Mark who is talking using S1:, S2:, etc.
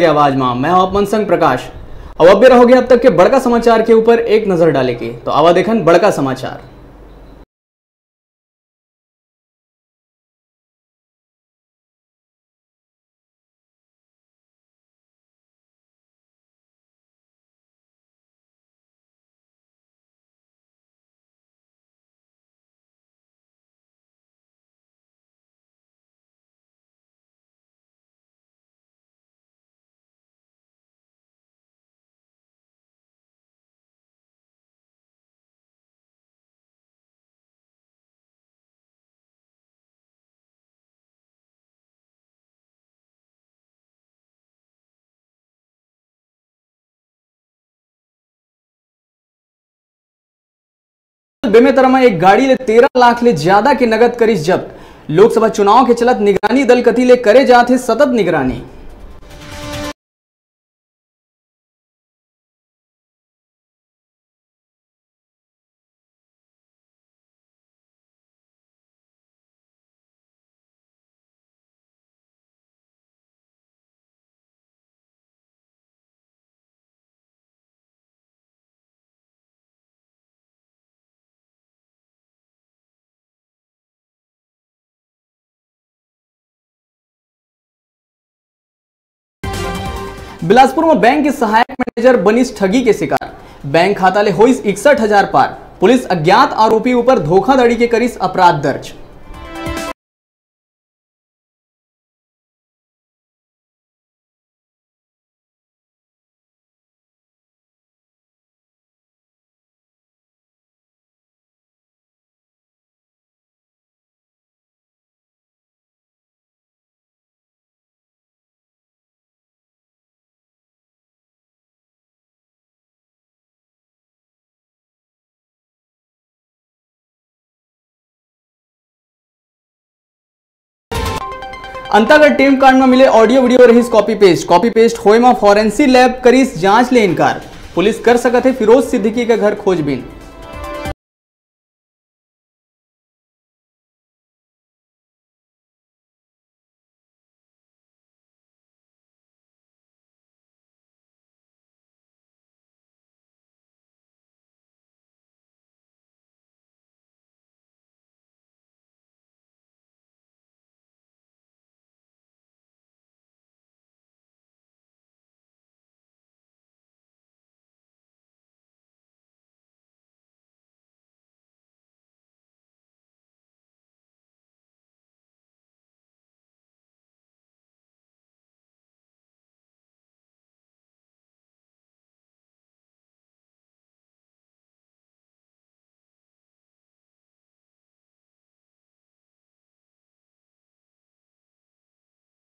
S1: आवाज मां मैं हूं मनसंग प्रकाश। अब रहोगे अब तक के बड़का समाचार के ऊपर एक नजर डाले की तो आवा देखन बड़का समाचार। बेमेतरा में एक गाड़ी ले 13 लाख ले ज्यादा के नगद करीस जब्त। लोकसभा चुनाव के चलत निगरानी दल कति ले करे जाते सतत निगरानी। बिलासपुर में बैंक के सहायक मैनेजर बनीस ठगी के शिकार। बैंक खाता ले होइस 61,000 पार। पुलिस अज्ञात आरोपी ऊपर धोखाधड़ी के करीस अपराध दर्ज। अंतागढ़ टेम कांड में मिले ऑडियो वीडियो रहीस कॉपी पेस्ट होए में फॉरेंसिक लैब करीस जांच ले इनकार। पुलिस कर सकत है फिरोज सिद्दीकी के घर खोजबीन।